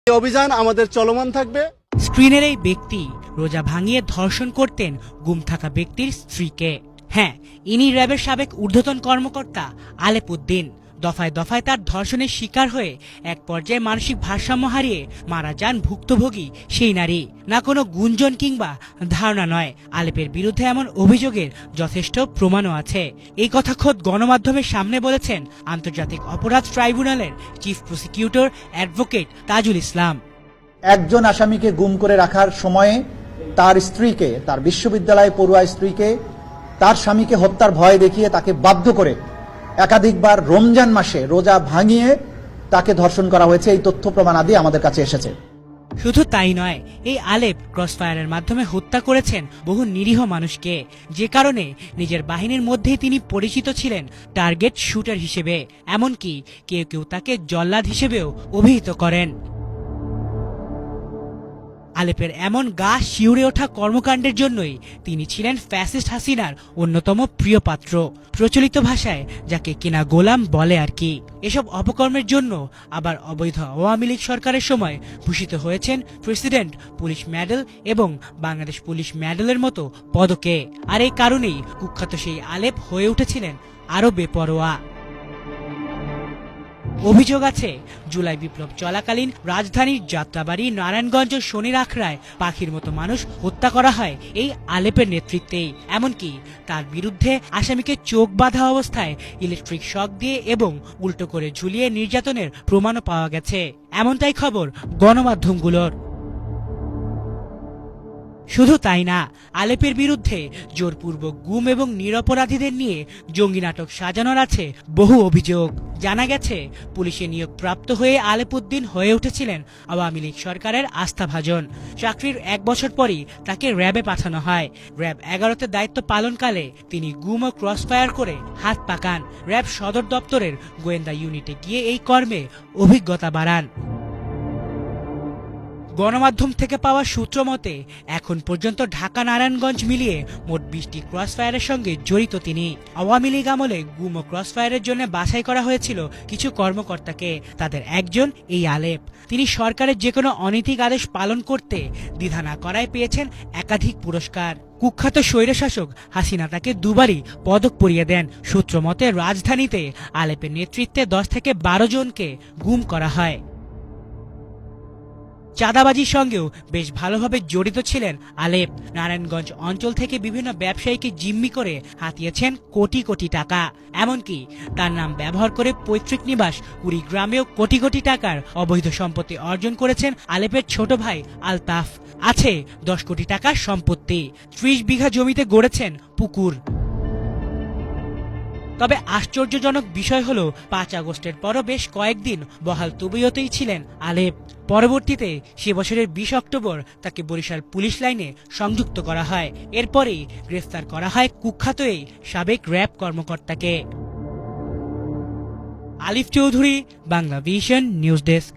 এই অভিযান আমাদের চলমান থাকবে। স্ক্রিনের এই ব্যক্তি রোজা ভাঙিয়ে ধর্ষণ করতেন গুম থাকা ব্যক্তির স্ত্রীকে। হ্যাঁ, ইনি র্যাবের সাবেক ঊর্ধ্বতন কর্মকর্তা আলেপ উদ্দিন। দফায় দফায় তার ধর্ষণের শিকার হয়ে এক পর্যায়ে মানসিক ভারসাম্য হারিয়ে মারা যান ভুক্তভোগী সেই নারী। না কোনো গুঞ্জন কিংবা ধারণা নয়, আলেপের বিরুদ্ধে এমন অভিযোগের যথেষ্ট প্রমাণও আছে। এই কথা খোদ গণমাধ্যমের সামনে বলেছেন আন্তর্জাতিক অপরাধ ট্রাইব্যুনালের chief prosecutor advocate Tajul Islam. একজন আসামিকে গুম করে রাখার সময়ে তার স্ত্রীকে, তার বিশ্ববিদ্যালয় পড়ুয়া স্ত্রীকে তার স্বামীকে হত্যার ভয় দেখিয়ে তাকে বাধ্য করে একাধিকবার রমজান মাসে রোজা ভাঙিয়ে তাকে ধর্ষণ করা হয়েছে। এই তথ্য প্রমাণ আদি আমাদের কাছে এসেছে। শুধু তাই নয়, এই আলেপ ক্রসফায়ারের মাধ্যমে হত্যা করেছেন বহু নিরীহ মানুষকে, যে কারণে নিজের বাহিনীর মধ্যেই তিনি পরিচিত ছিলেন টার্গেট শুটার হিসেবে। এমনকি কেউ কেউ তাকে জল্লাদ হিসেবেও অভিহিত করেন। আলেপের এমন গা শিউরে ওঠা কর্মকাণ্ডের জন্যই তিনি ছিলেন ফ্যাসিস্ট হাসিনার অন্যতম প্রিয় পাত্র, প্রচলিত ভাষায় যাকে কিনা গোলাম বলে আর কি। এসব অপকর্মের জন্য আবার অবৈধ আওয়ামী লীগ সরকারের সময় ভূষিত হয়েছেন প্রেসিডেন্ট পুলিশ মেডেল এবং বাংলাদেশ পুলিশ মেডেলের মতো পদকে। আর এই কারণেই কুখ্যাত সেই আলেপ হয়ে উঠেছিলেন আরো বেপরোয়া। অভিযোগ আছে, জুলাই বিপ্লব চলাকালীন রাজধানীর যাত্রাবাড়ি, নারায়ণগঞ্জ, শনির আখড়ায় পাখির মতো মানুষ হত্যা করা হয় এই আলেপের নেতৃত্বেই। এমনকি তার বিরুদ্ধে আসামিকে চোখ বাঁধা অবস্থায় ইলেকট্রিক শক দিয়ে এবং উল্টো করে ঝুলিয়ে নির্যাতনের প্রমাণও পাওয়া গেছে, এমনটাই খবর গণমাধ্যমগুলোর। শুধু তাই না, আলেপের বিরুদ্ধে জোরপূর্বক গুম এবং নিরপরাধীদের নিয়ে জঙ্গি নাটক সাজানোর আছে বহু অভিযোগ। জানা গেছে, পুলিশে নিয়োগপ্রাপ্ত হয়ে আলেপ উদ্দিন হয়ে উঠেছিলেন আওয়ামী লীগ সরকারের আস্থাভাজন। চাকরির 1 বছর পরই তাকে র্যাবে পাঠানো হয়। র্যাব 11তে দায়িত্ব পালনকালে তিনি গুম ও ক্রসফায়ার করে হাত পাকান। র্যাব সদর দপ্তরের গোয়েন্দা ইউনিটে গিয়ে এই কর্মে অভিজ্ঞতা বাড়ান। গণমাধ্যম থেকে পাওয়া সূত্র মতে এখন পর্যন্ত ঢাকা নারায়ণগঞ্জ মিলিয়ে মোট 20টি ক্রসফায়ারের সঙ্গে জড়িত তিনি। আওয়ামী লীগ আমলে গুম ও ক্রসফায়ারের জন্য বাছাই করা হয়েছিল কিছু কর্মকর্তাকে, তাদের একজন এই আলেপ। তিনি সরকারের যে কোনো অনৈতিক আদেশ পালন করতে দ্বিধা না করায় পেয়েছেন একাধিক পুরস্কার। কুখ্যাত স্বৈরশাসক হাসিনা তাকে দুবারই পদক পরিয়ে দেন। সূত্র মতে রাজধানীতে আলেপের নেতৃত্বে 10 থেকে 12 জনকে গুম করা হয়। চাঁদাবাজির সঙ্গেও বেশ ভালোভাবে জড়িত ছিলেন আলেপ। নারায়ণগঞ্জ অঞ্চল থেকে বিভিন্ন ব্যবসায়ীকে জিম্মি করে হাতিয়েছেন কোটি কোটি টাকা। এমনকি তার নাম ব্যবহার করে পৈতৃক নিবাস কুড়িগ্রামেও কোটি কোটি টাকার অবৈধ সম্পত্তি অর্জন করেছেন আলেপের ছোট ভাই আলতাফ। আছে 10 কোটি টাকার সম্পত্তি। 30 বিঘা জমিতে গড়েছেন পুকুর। তবে আশ্চর্যজনক বিষয় হলো, 5 আগস্টের পরও বেশ কয়েকদিন বহাল তবিয়তেই ছিলেন আলেপ। পরবর্তীতে সে বছরের 20 অক্টোবর তাকে বরিশাল পুলিশ লাইনে সংযুক্ত করা হয়। এরপরেই গ্রেফতার করা হয় কুখ্যাত এই সাবেক র্যাব কর্মকর্তাকে। আলিফ Chowdhury, Bangla vision news desk.